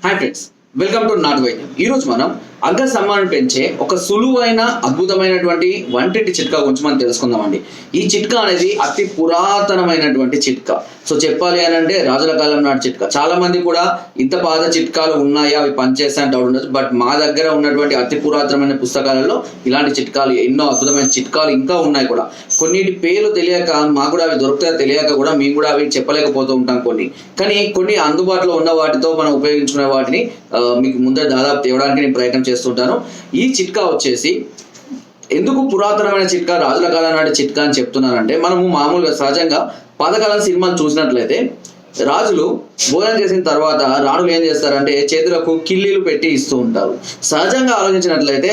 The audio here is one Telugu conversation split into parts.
హాయ్ ఫ్రెండ్స్, వెల్కమ్ టు నాటు వైద్యం. ఈరోజు మనం అగ్గ సమ్మాన్ని పెంచే ఒక సులువైన అద్భుతమైనటువంటి వంటింటి చిట్కా గురించి మనం తెలుసుకుందామండి. ఈ చిట్కా అనేది అతి పురాతనమైనటువంటి చిట్కా. సో చెప్పాలి అని అంటే రాజుల కాలం నాటి చిట్కా. చాలా మంది కూడా ఇంత పాత చిట్కాలు ఉన్నాయా, అవి పనిచేస్తాయని డౌట్ ఉండొచ్చు. బట్ మా దగ్గర ఉన్నటువంటి అతి పురాతనమైన పుస్తకాలలో ఇలాంటి చిట్కాలు, ఎన్నో అద్భుతమైన చిట్కాలు ఇంకా ఉన్నాయి కూడా. కొన్నిటి పేర్లు తెలియక, మాకు కూడా అవి దొరుకుతాయో తెలియక కూడా మేము కూడా అవి చెప్పలేకపోతూ ఉంటాం కానీ కొన్ని అందుబాటులో ఉన్న వాటితో మనం ఉపయోగించుకునే వాటిని మీకు ముందే దాదాపు తేవడానికి నేను ప్రయత్నం చేస్తుంటాను. ఈ చిట్కా వచ్చేసి ఎందుకు పురాతనమైన చిట్కా, రాజుల కాలం నాటి చిట్కా అని చెప్తున్నానంటే, మనము మామూలుగా సహజంగా పాతకాలం సినిమాలు చూసినట్లయితే రాజులు భోజనం చేసిన తర్వాత రాణులు ఏం చేస్తారంటే చేతులకు కిల్లీలు పెట్టి ఇస్తూ ఉంటారు. సహజంగా ఆలోచించినట్లయితే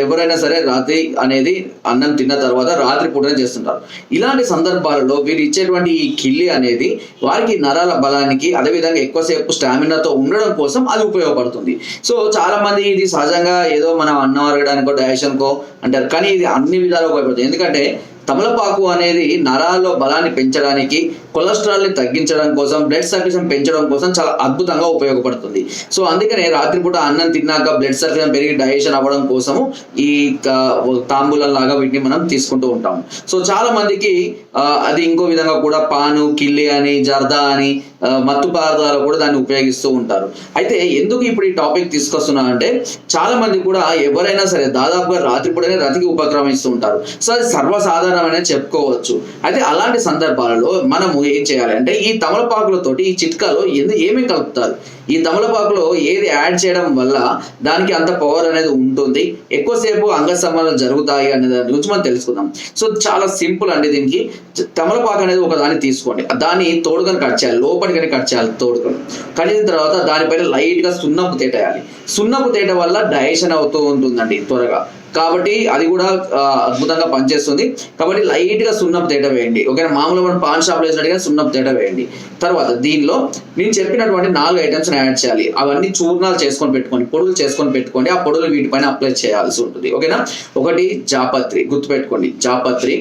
ఎవరైనా సరే రాత్రి అనేది అన్నం తిన్న తర్వాత రాత్రి పూటనే చేస్తుంటారు. ఇలాంటి సందర్భాలలో వీరు ఇచ్చేటువంటి ఈ కిల్లి అనేది వారికి నరాల బలానికి, అదేవిధంగా ఎక్కువసేపు స్టామినాతో ఉండడం కోసం అది ఉపయోగపడుతుంది. సో చాలా మంది ఇది సహజంగా ఏదో మనం అన్నం అరగడానికో డైజెషన్కో అంటారు, కానీ ఇది అన్ని విధాలుగా ఉపయోగపడుతుంది. ఎందుకంటే తమలపాకు అనేది నరాల్లో బలాన్ని పెంచడానికి, కొలెస్ట్రాల్ని తగ్గించడం కోసం, బ్లడ్ సర్క్యులేషన్ పెంచడం కోసం చాలా అద్భుతంగా ఉపయోగపడుతుంది. సో అందుకనే రాత్రిపూట అన్నం తిన్నాక బ్లడ్ సర్క్యులేషన్ పెరిగి డైజెషన్ అవ్వడం కోసము ఈ తాంబూలం లాగా వీటిని మనం తీసుకుంటూ ఉంటాము. సో చాలా మందికి అది ఇంకో విధంగా కూడా పాను, కిల్లి అని, జర్దా అని, మత్తు పదార్థాలు కూడా దాన్ని ఉపయోగిస్తూ ఉంటారు. అయితే ఎందుకు ఇప్పుడు ఈ టాపిక్ తీసుకొస్తున్నా అంటే, చాలా మంది కూడా ఎవరైనా సరే దాదాపుగా రాత్రిపూటనే రతికి ఉపక్రమిస్తూ ఉంటారు. సో అది సర్వసాధారణమైన చెప్పుకోవచ్చు. అయితే అలాంటి సందర్భాలలో మనము ఏం చేయాలి అంటే, ఈ తమలపాకులతోటి ఈ చిట్కాలో ఏమేమి కలుపుతారు, ఈ తమలపాకులో ఏది యాడ్ చేయడం వల్ల దానికి అంత పవర్ అనేది ఉంటుంది, ఎక్కువసేపు అంగ సంబంధాలు జరుగుతాయి అనే దాని గురించి మనం తెలుసుకుందాం. సో చాలా సింపుల్ అండి. దీనికి తమలపాకు అనేది ఒక దాన్ని తీసుకోండి, దాన్ని తోడుకొని కట్ చేయాలి, లోపలికని కట్ చేయాలి. తోడుకొని కట్ చేసిన తర్వాత దానిపైన లైట్ గా సున్నపు తేటేయాలి. సున్నపు తేట వల్ల డైజెషన్ అవుతూ ఉంటుందండి త్వరగా, కాబట్టి అది కూడా అద్భుతంగా పనిచేస్తుంది. కాబట్టి లైట్ గా సున్నపు తేట వేయండి. ఓకేనా, మామూలుగా మనం పాన్ షాప్ లో వేసినట్టుగా సున్నపు తేట వేయండి. తర్వాత దీనిలో నేను చెప్పినటువంటి 4 ఐటమ్స్ యాడ్ చేయాలి. అవన్నీ చూర్ణాలు చేసుకొని పెట్టుకోండి, పొడులు చేసుకొని పెట్టుకోండి. ఆ పొడులు వీటిపైన అప్లై చేయాల్సి ఉంటుంది. ఓకేనా, ఒకటి జాపత్రి, గుర్తుపెట్టుకోండి. జాపత్రి,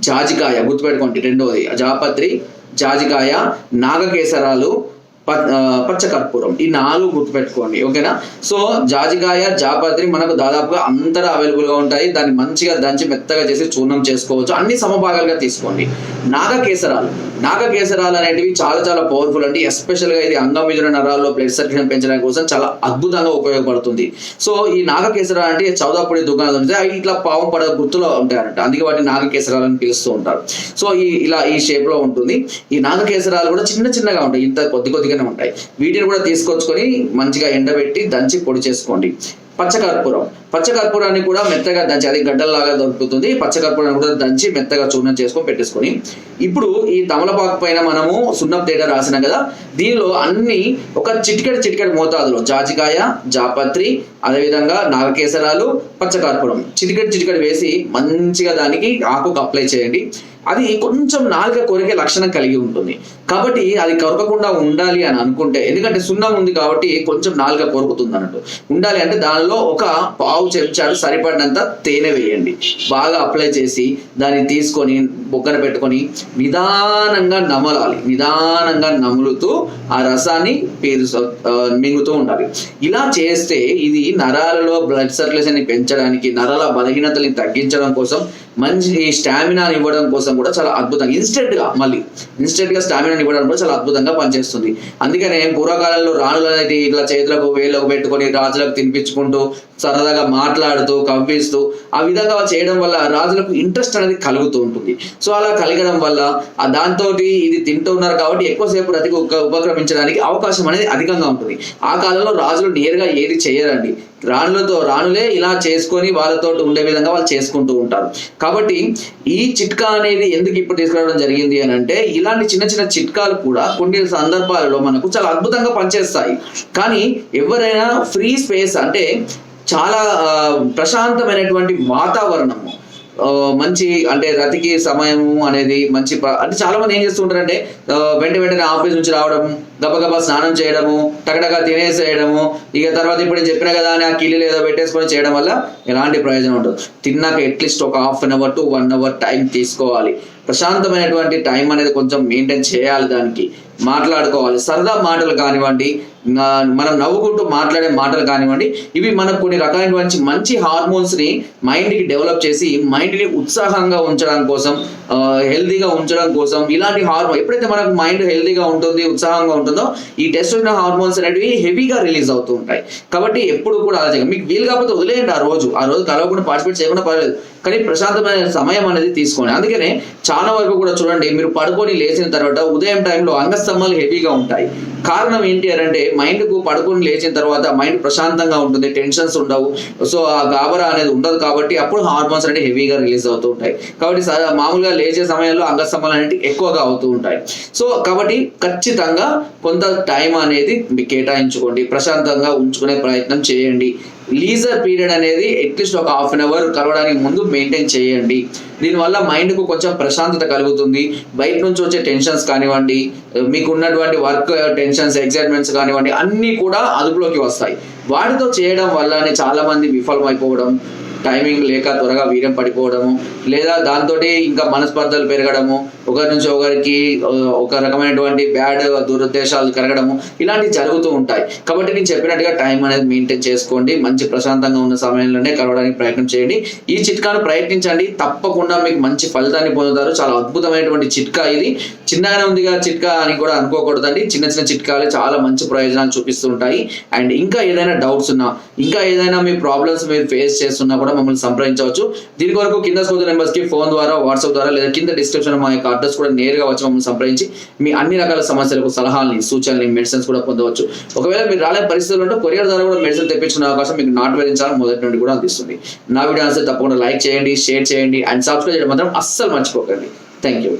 జాజికాయ గుర్తుపెట్టుకోండి. రెండవది జాపత్రి, జాజికాయ, నాగకేసరాలు, పచ్చకర్పూరం, ఈ 4 గుర్తుపెట్టుకోండి. ఓకేనా. సో జాజికాయ, జాపత్రి మనకు దాదాపుగా అంతటా అవైలబుల్ గా ఉంటాయి. దాన్ని మంచిగా దంచి మెత్తగా చేసి చూర్ణం చేసుకోవచ్చు. అన్ని సమభాగాలుగా తీసుకోండి. నాగకేసరాలు అనేటివి చాలా చాలా పవర్ఫుల్ అండి. ఎస్పెషల్ గా ఇది అంగమిజున నరాల్లో బ్లడ్ సర్క్యులేషన్ పెంచడానికి కోసం చాలా అద్భుతంగా ఉపయోగపడుతుంది. సో ఈ నాగకేసరాలు అంటే చౌదాపొడి దుకాణాలు ఉంటాయి, అవి ఇట్లా పావం పడ గుర్తులో ఉంటాయంట, అందుకే వాటిని నాగకేసరాలని పిలుస్తూ ఉంటారు. సో ఈ షేప్ లో ఉంటుంది. ఈ నాగకేసరాలు కూడా చిన్న చిన్నగా ఉంటాయి, ఇంత కొద్దిగా ఉంటాయి. వీటిని కూడా తీసుకొచ్చుకొని మంచిగా ఎండబెట్టి దంచి పొడి చేసుకోండి. పచ్చకర్పూరాన్ని కూడా మెత్తగా దంచి, అది గడ్డల్లాగా దొరుకుతుంది. పచ్చకర్పూరాన్ని కూడా దంచి మెత్తగా చూర్ణం చేసుకొని పెట్టేసుకొని, ఇప్పుడు ఈ తమలపాకు పైన మనము సున్నపు తేట రాసినాం కదా, దీనిలో అన్ని ఒక చిటికెడు మోతాదులో జాజికాయ, జాపత్రి, అదేవిధంగా నాగకేసరాలు, పచ్చకర్పూరం చిటికెడు వేసి మంచిగా దానికి ఆకుకు అప్లై చేయండి. అది కొంచెం నాలుక కొరికే లక్షణం కలిగి ఉంటుంది, కాబట్టి అది కొరకకుండా ఉండాలి అని అనుకుంటే, ఎందుకంటే సున్నం ఉంది కాబట్టి కొంచెం నాలుక కొరుకుతుంది అన్నట్టు, ఉండాలి అంటే దానిలో ఒక పావు చెంచాడు సరిపడినంత తేనె వేయండి. బాగా అప్లై చేసి దాన్ని తీసుకొని బొగ్గన పెట్టుకొని నిదానంగా నమలాలి. నిదానంగా నములుతూ ఆ రసాన్ని మింగుతూ ఉండాలి. ఇలా చేస్తే ఇది నరాలలో బ్లడ్ సర్క్యులేషన్ ని పెంచడానికి, నరాల బలహీనతల్ని తగ్గించడం కోసం, మంచి స్టామినాని ఇవ్వడం కోసం కూడా చాలా అద్భుతంగా ఇన్స్టెంట్ గా స్టామినాని ఇవ్వడం కూడా చాలా అద్భుతంగా పనిచేస్తుంది. అందుకనే పూర్వకాలంలో రాణులు అనేది ఇట్లా చేతులకు వేళ్ళకు పెట్టుకొని రాజులకు తినిపించుకుంటూ సరదాగా మాట్లాడుతూ కవ్విస్తూ ఆ విధంగా చేయడం వల్ల రాజులకు ఇంట్రెస్ట్ అనేది కలుగుతూ ఉంటుంది. సో అలా కలగడం వల్ల దాంతో ఇది తింటూ ఉన్నారు కాబట్టి ఎక్కువసేపు రతికి ఉపక్రమించడానికి అవకాశం అనేది అధికంగా ఉంటుంది. ఆ కాలంలో రాజులు నేరుగా ఏది చేయరండి, రాణులే ఇలా చేసుకొని వాళ్ళతో ఉండే విధంగా వాళ్ళు చేసుకుంటూ ఉంటారు. కాబట్టి ఈ చిట్కా అనేది ఎందుకు ఇప్పుడు తీసుకురావడం జరిగింది అని అంటే, ఇలాంటి చిన్న చిన్న చిట్కాలు కూడా కొన్ని సందర్భాలలో మనకు చాలా అద్భుతంగా పనిచేస్తాయి. కానీ ఎవరైనా ఫ్రీ స్పేస్ అంటే చాలా ప్రశాంతమైనటువంటి వాతావరణము, మంచి అంటే రతికి సమయము అనేది మంచి అంటే చాలా మంది ఏం చేస్తుంటారంటే వెంటనే ఆఫీస్ నుంచి రావడం, గబగబా స్నానం చేయడము, టకటగా తినేసేయడము, ఇక తర్వాత ఇప్పుడు నేను చెప్పిన కదా అని ఆ కిల్లీలు ఏదో పెట్టేసుకొని చేయడం వల్ల ఎలాంటి ప్రయోజనం ఉండదు. తిన్నాక అట్లీస్ట్ ఒక ½ గంట to 1 hour టైం తీసుకోవాలి. ప్రశాంతమైనటువంటి టైం అనేది కొంచెం మెయింటైన్ చేయాలి దానికి. మాట్లాడుకోవాలి. సరదా మాటలు కానివ్వండి, మనం నవ్వుకుంటూ మాట్లాడే మాటలు కానివ్వండి, ఇవి మనకు కొన్ని రకాలైన మంచి హార్మోన్స్ ని మైండ్ కి డెవలప్ చేసి మైండ్ ని ఉత్సాహంగా ఉంచడం కోసం, హెల్దీగా ఉంచడం కోసం, ఇలాంటి హార్మోన్ ఎప్పుడైతే మనకు మైండ్ హెల్దీగా ఉంటుంది, ఉత్సాహంగా ఉంటుందో ఈ టెస్టోస్టెరాన్ హార్మోన్స్ అనేవి హెవీగా రిలీజ్ అవుతూ ఉంటాయి. కాబట్టి ఎప్పుడు కూడా అలా మీకు వీలు కాకపోతే వదిలేయండి. ఆ రోజు కలవకుండా పార్టిసిపేట్ చేయకుండా పర్లేదు, కానీ ప్రశాంతమైన సమయం అనేది తీసుకోండి. అందుకనే చాలా వరకు కూడా చూడండి, మీరు పడుకొని లేచిన తర్వాత ఉదయం టైంలో అంగస్తంభాలు హెవీగా ఉంటాయి. కారణం ఏంటి అంటే మైండ్ కు పడుకొని లేచిన తర్వాత మైండ్ ప్రశాంతంగా ఉంటుంది, టెన్షన్స్ ఉండవు, సో ఆ గాబరా అనేది ఉండదు. కాబట్టి అప్పుడు హార్మోన్స్ అనేవి హెవీగా రిలీజ్ అవుతూ ఉంటాయి. కాబట్టి మామూలుగా లేచే సమయంలో అంగస్తంభాలు అనేవి ఎక్కువగా అవుతూ ఉంటాయి. సో కాబట్టి ఖచ్చితంగా కొంత టైం అనేది మీకు కేటాయించుకోండి, ప్రశాంతంగా ఉంచుకునే ప్రయత్నం చేయండి. లీజర్ పీరియడ్ అనేది అట్లీస్ట్ ఒక హాఫ్ అన్ అవర్ కలవడానికి ముందు మెయింటైన్ చేయండి. దీనివల్ల మైండ్కు కొంచెం ప్రశాంతత కలుగుతుంది. బయట నుంచి వచ్చే టెన్షన్స్ కానివ్వండి, మీకు ఉన్నటువంటి వర్క్ టెన్షన్స్, ఎగ్జైట్మెంట్స్ కానివ్వండి, అన్నీ కూడా అదుపులోకి వస్తాయి. వాటితో చేయడం వల్లనే చాలా మంది విఫలమైపోవడం, టైమింగ్ లేక త్వరగా వీర్యం పడిపోవడము, లేదా దాంతో ఇంకా మనస్పర్ధలు పెరగడము, ఒకరి నుంచి ఒకరికి ఒక రకమైనటువంటి బ్యాడ్ దురుద్దేశాలు కలగడము, ఇలాంటివి జరుగుతూ ఉంటాయి. కాబట్టి నేను చెప్పినట్టుగా టైం అనేది మెయింటైన్ చేసుకోండి. మంచి ప్రశాంతంగా ఉన్న సమయంలోనే కలవడానికి ప్రయత్నం చేయండి. ఈ చిట్కాను ప్రయత్నించండి, తప్పకుండా మీకు మంచి ఫలితాన్ని పొందుతారు. చాలా అద్భుతమైనటువంటి చిట్కా ఇది. చిన్నగానే ఉందిగా చిట్కా అని కూడా అనుకోకూడదండి. చిన్న చిన్న చిట్కాలు చాలా మంచి ప్రయోజనాలు చూపిస్తూ ఉంటాయి. అండ్ ఇంకా ఏదైనా డౌట్స్ ఉన్నా, ఇంకా ఏదైనా మీ ప్రాబ్లమ్స్ మీరు ఫేస్ చేస్తున్నా కూడా మమ్మల్ని సంప్రదించవచ్చు. దీని కొరకు కింద స్కూల్ నెంబర్స్ కి ఫోన్ ద్వారా, వాట్సాప్ ద్వారా, లేదా కింద డిస్క్రిప్షన్ మా యొక్క అడ్రస్ కూడా నేరుగా వచ్చి మమ్మల్ని సంప్రదించి మీ అన్ని రకాల సమస్యలకు సలహాలని, సూచనలు, మెడిసిన్స్ కూడా పొందవచ్చు. ఒకవేళ మీరు రాలేని పరిస్థితులు ఉంటే కొరియర్ ద్వారా కూడా మెడిసిన్ తెప్పించుకునే అవకాశం మీకు నాటు వేధించాలని మొదటి నుండి కూడా అందిస్తుంది. నా వీడియో నచ్చితే తప్పకుండా లైక్ చేయండి, షేర్ చేయండి అండ్ సబ్స్క్రైబ్ చేయడం మాత్రం అస్సలు మర్చిపోకండి. Thank you.